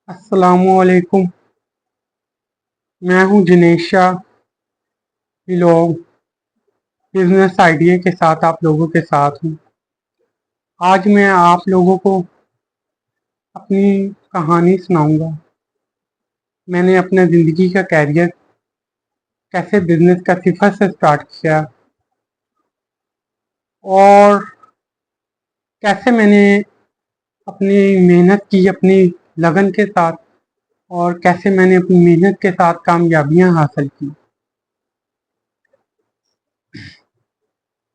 अस्सलामुअलैकुम। मैं हूं जिनेश शाह। लोग बिजनेस आइडिया के साथ आप लोगों के साथ हूं। आज मैं आप लोगों को अपनी कहानी सुनाऊंगा। मैंने अपने ज़िंदगी का कैरियर कैसे बिजनेस का सिफर से स्टार्ट किया और कैसे मैंने अपनी मेहनत की अपनी लगन के साथ और कैसे मैंने अपनी मेहनत के साथ कामयाबियां हासिल की।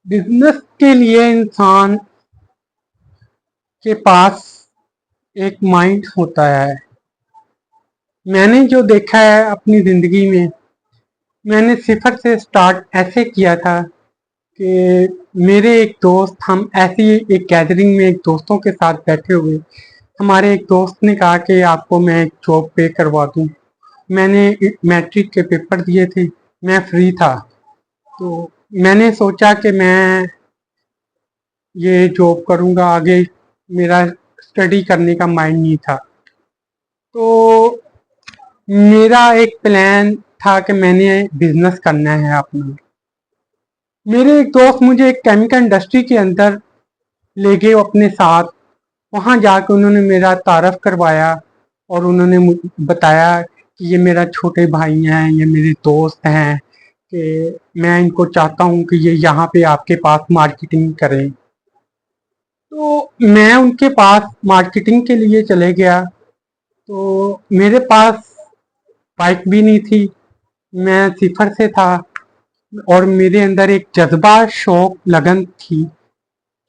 बिजनेस के लिए इंसान के पास एक माइंड होता है। मैंने जो देखा है अपनी ज़िंदगी में, मैंने सिफर से स्टार्ट ऐसे किया था कि मेरे एक दोस्त, हम ऐसी एक गैदरिंग में एक दोस्तों के साथ बैठे हुए, हमारे एक दोस्त ने कहा कि आपको मैं एक जॉब पे करवा दूं। मैंने मैट्रिक के पेपर दिए थे, मैं फ्री था, तो मैंने सोचा कि मैं ये जॉब करूंगा। आगे मेरा स्टडी करने का माइंड नहीं था, तो मेरा एक प्लान था कि मैंने बिजनेस करना है अपना। मेरे एक दोस्त मुझे एक केमिकल इंडस्ट्री के अंदर ले गए अपने साथ। वहां जाकर उन्होंने मेरा तारफ करवाया और उन्होंने बताया कि ये मेरा छोटे भाई हैं, ये मेरे दोस्त हैं, कि मैं इनको चाहता हूँ कि ये यहाँ पे आपके पास मार्केटिंग करें। तो मैं उनके पास मार्केटिंग के लिए चले गया। तो मेरे पास बाइक भी नहीं थी, मैं सिफर से था और मेरे अंदर एक जज्बा, शौक, लगन थी,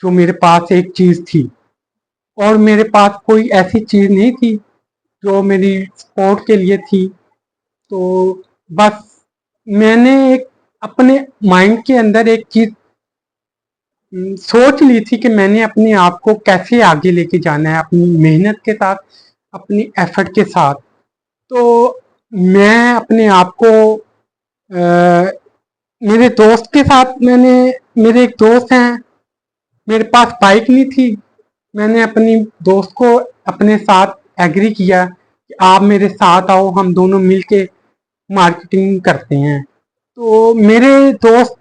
जो मेरे पास एक चीज थी। और मेरे पास कोई ऐसी चीज नहीं थी जो मेरी स्पोर्ट के लिए थी। तो बस मैंने एक अपने माइंड के अंदर एक चीज सोच ली थी कि मैंने अपने आप को कैसे आगे लेके जाना है, अपनी मेहनत के साथ, अपनी एफर्ट के साथ। तो मैं अपने आप को मेरे दोस्त के साथ, मेरे एक दोस्त हैं, मेरे पास बाइक नहीं थी। मैंने अपनी दोस्त को अपने साथ एग्री किया कि आप मेरे साथ आओ, हम दोनों मिलके मार्केटिंग करते हैं। तो मेरे दोस्त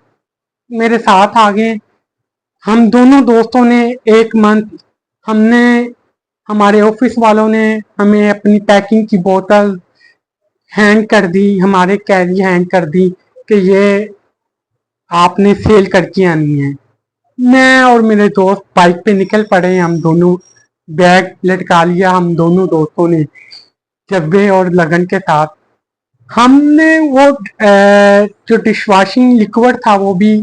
मेरे साथ आ गए। हम दोनों दोस्तों ने एक मंथ, हमने हमारे ऑफिस वालों ने हमें अपनी पैकिंग की बोतल हैंड कर दी, हमारे कैरी हैंड कर दी कि ये आपने सेल करके आनी है। मैं और मेरे दोस्त बाइक पे निकल पड़े। हम दोनों बैग लटका लिया, हम दोनों दोस्तों ने जज्बे और लगन के साथ। हमने वो जो डिश वॉशिंग लिक्विड था वो भी,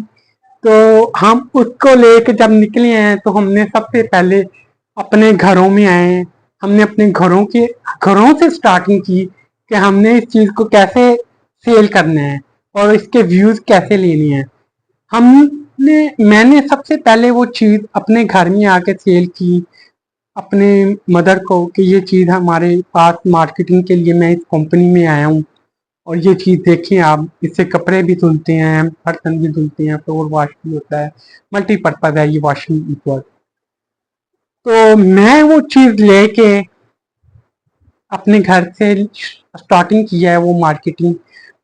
तो हम उसको लेके जब निकले हैं तो हमने सबसे पहले अपने घरों में आए। हमने अपने घरों से स्टार्टिंग की कि हमने इस चीज को कैसे सेल करना है और इसके व्यूज कैसे लेने हैं। मैंने सबसे पहले वो चीज अपने घर में आके सेल की अपने मदर को कि ये चीज हमारे पास मार्केटिंग के लिए, मैं इस कंपनी में आया हूँ और ये चीज देखिए आप, इससे कपड़े भी धुलते हैं, बर्तन भी धुलते हैं, फ्लोर वॉश भी होता है, मल्टीपर्पज है ये वॉशिंग लिक्विड। तो मैं वो चीज लेके अपने घर से स्टार्टिंग किया है वो मार्केटिंग।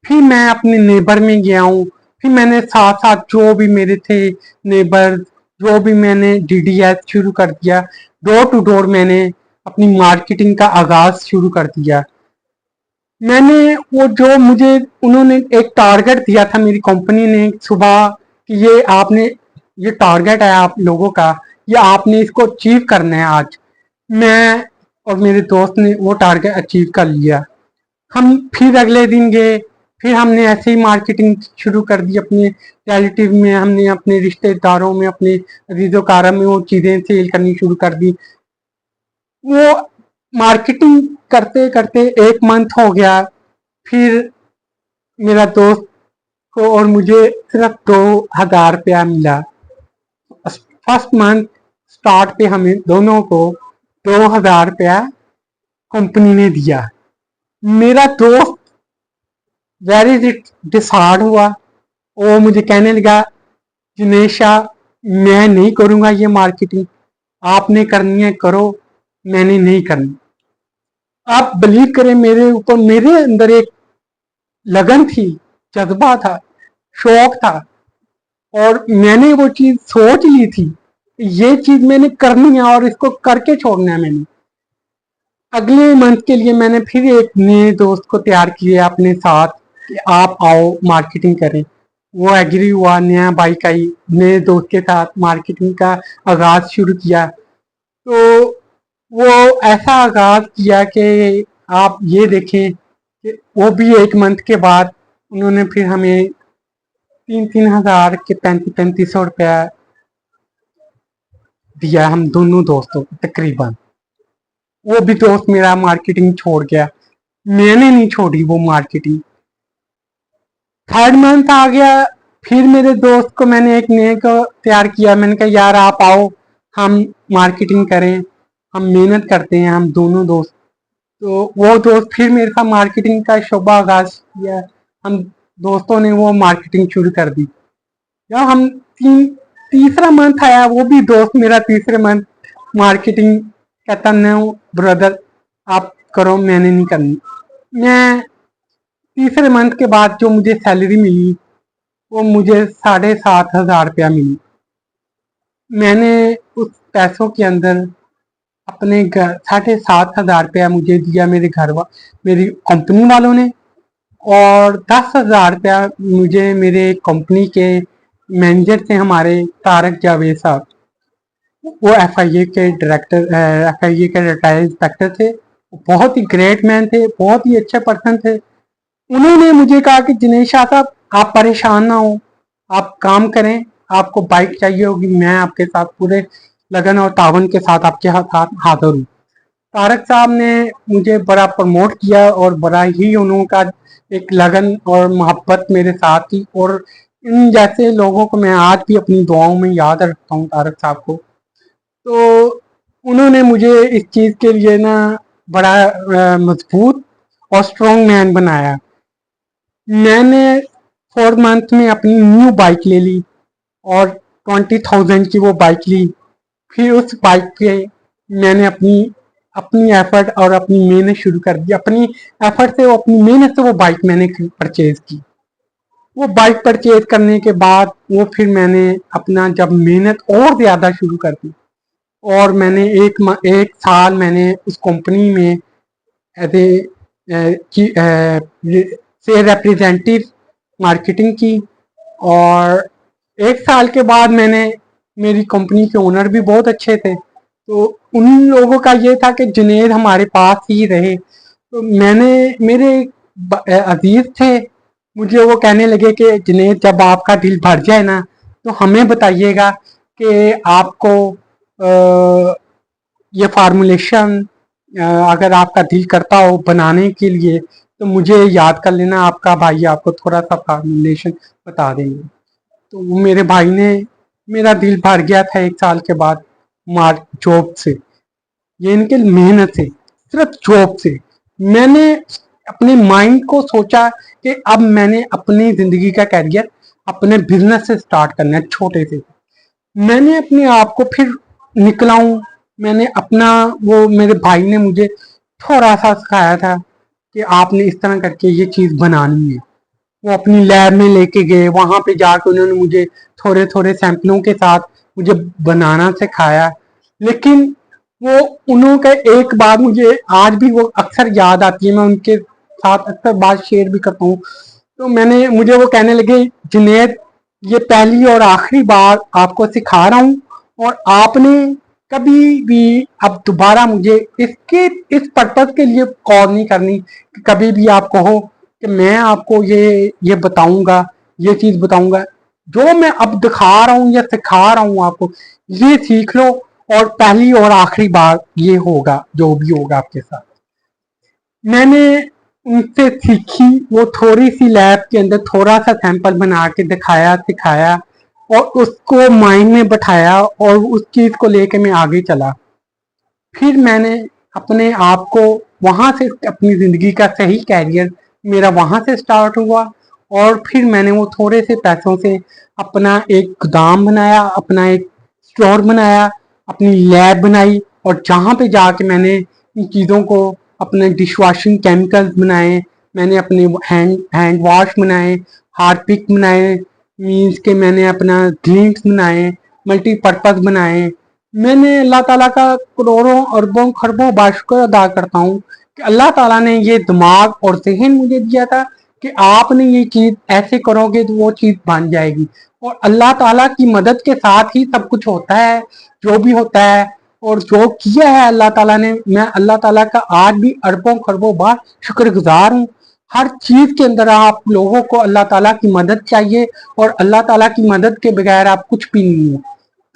फिर मैं अपने नेबर में गया हूँ। फिर मैंने साथ साथ जो भी मेरे थे नेबर, जो भी मैंने डीडीएस शुरू कर दिया, डोर टू डोर मैंने अपनी मार्केटिंग का आगाज शुरू कर दिया। मैंने वो जो मुझे उन्होंने एक टारगेट दिया था मेरी कंपनी ने सुबह कि ये आपने, ये टारगेट है आप लोगों का, ये आपने इसको अचीव करना है आज। मैं और मेरे दोस्त ने वो टारगेट अचीव कर लिया। हम फिर अगले दिन गए, फिर हमने ऐसे ही मार्केटिंग शुरू कर दी अपने रिलेटिव में, हमने अपने रिश्तेदारों में, अपने अजीजोकारा में वो चीज़ें सेल करनी शुरू कर दी। वो मार्केटिंग करते करते एक मंथ हो गया। फिर मेरा दोस्त को और मुझे सिर्फ 2,000 रुपया मिला। फर्स्ट मंथ स्टार्ट पे हमें दोनों को 2,000 रुपया कंपनी ने दिया। मेरा दोस्त वेरी डिसहार्ड हुआ। वो मुझे कहने लगा, जिनेशा मैं नहीं करूंगा ये मार्केटिंग, आपने करनी है करो, मैंने नहीं करनी। आप बिलीव करें, मेरे ऊपर, मेरे अंदर एक लगन थी, जज्बा था, शौक था, और मैंने वो चीज सोच ली थी, ये चीज मैंने करनी है और इसको करके छोड़ना है मैंने। अगले मंथ के लिए मैंने फिर एक नए दोस्त को तैयार किया अपने साथ कि आप आओ मार्केटिंग करें। वो एग्री हुआ, नया बाइक आई, नए दोस्त के साथ मार्केटिंग का आगाज शुरू किया। तो वो ऐसा आगाज किया कि आप ये देखें कि वो भी एक मंथ के बाद उन्होंने फिर हमें 3-3 हज़ार के 3500-3500 रुपया दिया, हम दोनों दोस्तों को तकरीबन। वो भी दोस्त मेरा मार्केटिंग छोड़ गया, मैंने नहीं छोड़ी वो मार्केटिंग। थर्ड मंथ आ गया, फिर मेरे दोस्त को मैंने एक नए को तैयार किया। मैंने कहा यार आप आओ, हम मार्केटिंग करें, हम मेहनत करते हैं हम दोनों दोस्त। तो वो दोस्त फिर मेरे साथ मार्केटिंग का शोबा आगाज किया, हम दोस्तों ने वो मार्केटिंग शुरू कर दी। जब हम तीसरा मंथ आया, वो भी दोस्त मेरा तीसरे मंथ मार्केटिंग कहता, नहीं ब्रदर आप करो, मैंने नहीं करनी। मैं तीसरे मंथ के बाद जो मुझे सैलरी मिली, वो मुझे 7,500 रुपया मिली। मैंने उस पैसों के अंदर अपने घर 7,500 रुपया मुझे दिया मेरी कंपनी वालों ने, और 10,000 रुपया मुझे मेरे कंपनी के मैनेजर थे हमारे, तारक जावेद साहब। वो FIA के डायरेक्टर, FIA के रिटायर्ड इंस्पेक्टर थे। बहुत ही ग्रेट मैन थे, बहुत ही अच्छे पर्सन थे। उन्होंने मुझे कहा कि जिनेश शाह साहब आप परेशान ना हो, आप काम करें, आपको बाइक चाहिए होगी, मैं आपके साथ पूरे लगन और तावन के साथ आपके साथ हाजिर हूँ। तारक साहब ने मुझे बड़ा प्रमोट किया और बड़ा ही उनका एक लगन और मोहब्बत मेरे साथ थी, और इन जैसे लोगों को मैं आज भी अपनी दुआओं में याद रखता हूँ, तारक साहब को। तो उन्होंने मुझे इस चीज़ के लिए ना बड़ा मजबूत और स्ट्रॉन्ग मैन बनाया। मैंने 4 मंथ में अपनी न्यू बाइक ले ली और 20,000 की वो बाइक ली। फिर उस बाइक पे मैंने अपनी अपनी एफर्ट और अपनी मेहनत शुरू कर दी। अपनी एफर्ट से, वो अपनी मेहनत से वो बाइक मैंने परचेज की। वो बाइक परचेज करने के बाद वो फिर मैंने अपना जब मेहनत और ज़्यादा शुरू कर दी, और मैंने एक साल मैंने उस कंपनी में एज ए से रिप्रेजेंटेटिव मार्केटिंग की। और एक साल के बाद मैंने, मेरी कंपनी के ओनर भी बहुत अच्छे थे, तो उन लोगों का ये था कि जुनेद हमारे पास ही रहे। तो मेरे अजीज थे, मुझे वो कहने लगे कि जुनेद जब आपका दिल भर जाए ना, तो हमें बताइएगा कि आपको ये फार्मूलेशन अगर आपका दिल करता हो बनाने के लिए, तो मुझे याद कर लेना, आपका भाई आपको थोड़ा सा फार्मूलेशन बता देंगे। तो वो मेरे भाई ने, मेरा दिल भर गया था एक साल के बाद मार्क जॉब से, ये इनके मेहनत से, सिर्फ जॉब से। मैंने अपने माइंड को सोचा कि अब मैंने अपनी जिंदगी का कैरियर अपने बिजनेस से स्टार्ट करना है, छोटे से। मैंने अपने आप को फिर निकला हूँ। मैंने अपना, वो मेरे भाई ने मुझे थोड़ा सा सिखाया था कि आपने इस तरह करके ये चीज़ बनानी है। वो अपनी लैब में लेके गए, वहां पे जाकर उन्होंने मुझे थोड़े थोड़े सैंपलों के साथ मुझे बनाना सिखाया। लेकिन वो उन्होंने एक बात मुझे आज भी वो अक्सर याद आती है, मैं उनके साथ अक्सर बात शेयर भी करता हूँ। तो मुझे वो कहने लगे, जुनेद ये पहली और आखिरी बार आपको सिखा रहा हूँ, और आपने कभी भी अब दोबारा मुझे इस पर्पज के लिए कॉल नहीं करनी कि कभी भी आप कहो कि मैं आपको ये बताऊंगा, ये चीज बताऊंगा। जो मैं अब दिखा रहा हूँ या सिखा रहा हूँ आपको, ये सीख लो, और पहली और आखिरी बार ये होगा जो भी होगा आपके साथ। मैंने उनसे सीखी, वो थोड़ी सी लैब के अंदर थोड़ा सा सैंपल बना के दिखाया, सिखाया, और उसको माइंड में बैठाया, और उस चीज को लेके मैं आगे चला। फिर मैंने अपने आप को वहां से, अपनी जिंदगी का सही कैरियर मेरा वहां से स्टार्ट हुआ। और फिर मैंने वो थोड़े से पैसों से अपना एक गोदाम बनाया, अपना एक स्टोर बनाया, अपनी लैब बनाई, और जहां पे जाके मैंने इन चीज़ों को अपने डिश वॉशिंग केमिकल्स बनाए, मैंने अपने हैंड वॉश बनाए, हार्पिक बनाए, मीन्स के मैंने अपना ग्लिंट्स बनाए, मल्टीपर्पज बनाए। मैंने अल्लाह ताला का करोड़ों अरबों खरबों बार शुक्र अदा करता हूँ कि अल्लाह ताला ने ये दिमाग और जहन मुझे दिया था कि आपने ये चीज ऐसे करोगे तो वो चीज बन जाएगी। और अल्लाह ताला की मदद के साथ ही सब कुछ होता है, जो भी होता है और जो किया है अल्लाह ताला ने। मैं अल्लाह ताला का आज भी अरबों खरबों बार शुक्रगुजार हूँ। हर चीज के अंदर आप लोगों को अल्लाह ताला की मदद चाहिए और अल्लाह ताला की मदद के बगैर आप कुछ भी नहीं हो।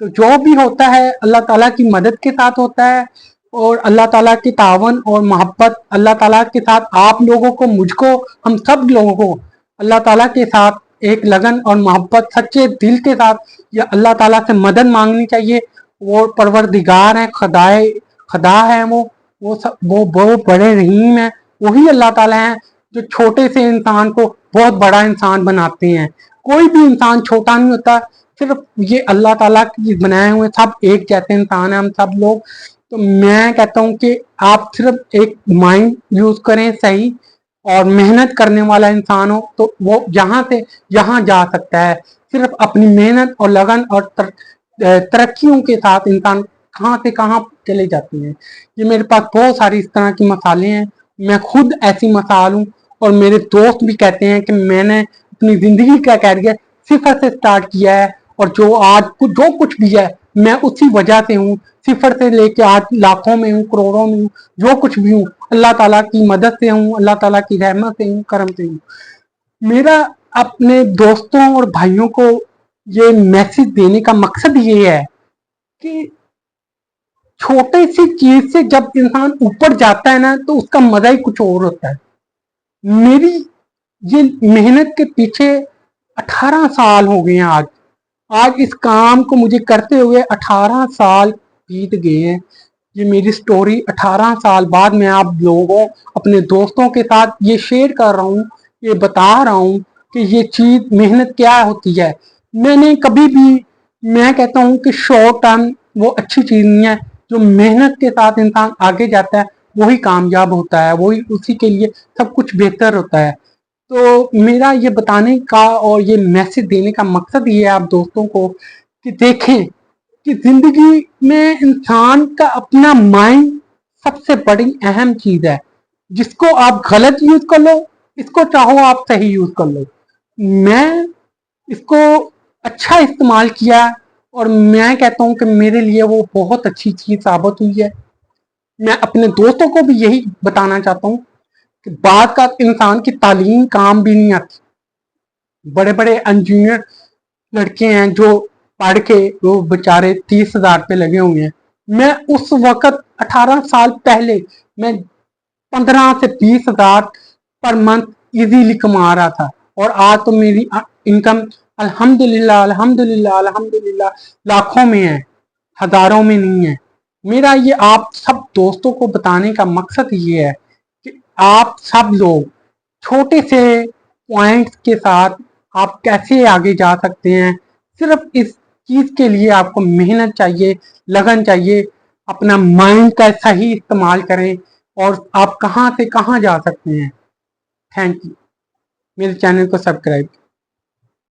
तो जो भी होता है अल्लाह ताला की मदद के साथ होता है और अल्लाह ताला की तावन और मोहब्बत अल्लाह ताला के साथ आप लोगों को, मुझको, हम सब लोगों को अल्लाह ताला के साथ एक लगन और मोहब्बत सच्चे दिल के साथ या अल्लाह ताला से मदद मांगनी चाहिए। वो परवरदिगार है, खदा है, वो सब वो बड़े रहीम है। वही अल्लाह ताला है जो छोटे से इंसान को बहुत बड़ा इंसान बनाते हैं। कोई भी इंसान छोटा नहीं होता, सिर्फ ये अल्लाह ताला की बनाए हुए सब एक जैसे इंसान है, हम सब लोग। तो मैं कहता हूँ कि आप सिर्फ एक माइंड यूज करें सही और मेहनत करने वाला इंसान हो तो वो यहाँ से यहाँ जा सकता है। सिर्फ अपनी मेहनत और लगन और तरक्कियों के साथ इंसान कहाँ से कहाँ चले जाते हैं। ये मेरे पास बहुत सारी इस तरह की मिसालें हैं, मैं खुद ऐसी मिसाल हूँ और मेरे दोस्त भी कहते हैं कि मैंने अपनी जिंदगी का कैरियर सिफर से स्टार्ट किया है और जो आज जो कुछ भी है मैं उसी वजह से हूँ। सिफर से लेके आज लाखों में हूँ, करोड़ों में हूँ, जो कुछ भी हूँ अल्लाह ताला की मदद से हूँ, अल्लाह ताला की रहमत से हूँ, करम से हूँ। मेरा अपने दोस्तों और भाइयों को ये मैसेज देने का मकसद ये है कि छोटे सी चीज से जब इंसान ऊपर जाता है ना तो उसका मजा ही कुछ और होता है। मेरी ये मेहनत के पीछे 18 साल हो गए हैं। आज इस काम को मुझे करते हुए 18 साल बीत गए हैं। ये मेरी स्टोरी 18 साल बाद मैं आप लोगों, अपने दोस्तों के साथ ये शेयर कर रहा हूँ, ये बता रहा हूँ कि ये चीज मेहनत क्या होती है। मैंने कभी भी, मैं कहता हूँ कि शॉर्ट टर्म वो अच्छी चीज नहीं है। जो मेहनत के साथ इंसान आगे जाता है वही कामयाब होता है, वही उसी के लिए सब कुछ बेहतर होता है। तो मेरा ये बताने का और ये मैसेज देने का मकसद ये है आप दोस्तों को कि देखें कि जिंदगी में इंसान का अपना माइंड सबसे बड़ी अहम चीज है। जिसको आप गलत यूज कर लो, इसको चाहो आप सही यूज कर लो। मैं इसको अच्छा इस्तेमाल किया और मैं कहता हूँ कि मेरे लिए वो बहुत अच्छी चीज साबित हुई है। मैं अपने दोस्तों को भी यही बताना चाहता हूँ कि बाद का इंसान की तालीम काम भी नहीं आती। बड़े बड़े इंजीनियर लड़के हैं जो पढ़ के वो बेचारे 30,000 पे लगे हुए हैं। मैं उस वक्त 18 साल पहले मैं 15 से 20,000 पर मंथ इजीली कमा रहा था और आज तो मेरी इनकम अल्हम्दुलिल्लाह अल्हम्दुलिल्लाह अल्हम्दुलिल्लाह लाखों में है, हजारों में नहीं है। मेरा ये आप सब दोस्तों को बताने का मकसद ये है कि आप सब लोग छोटे से पॉइंट्स के साथ आप कैसे आगे जा सकते हैं। सिर्फ इस चीज के लिए आपको मेहनत चाहिए, लगन चाहिए, अपना माइंड का सही इस्तेमाल करें और आप कहां से कहां जा सकते हैं। Thank you. मेरे चैनल को सब्सक्राइब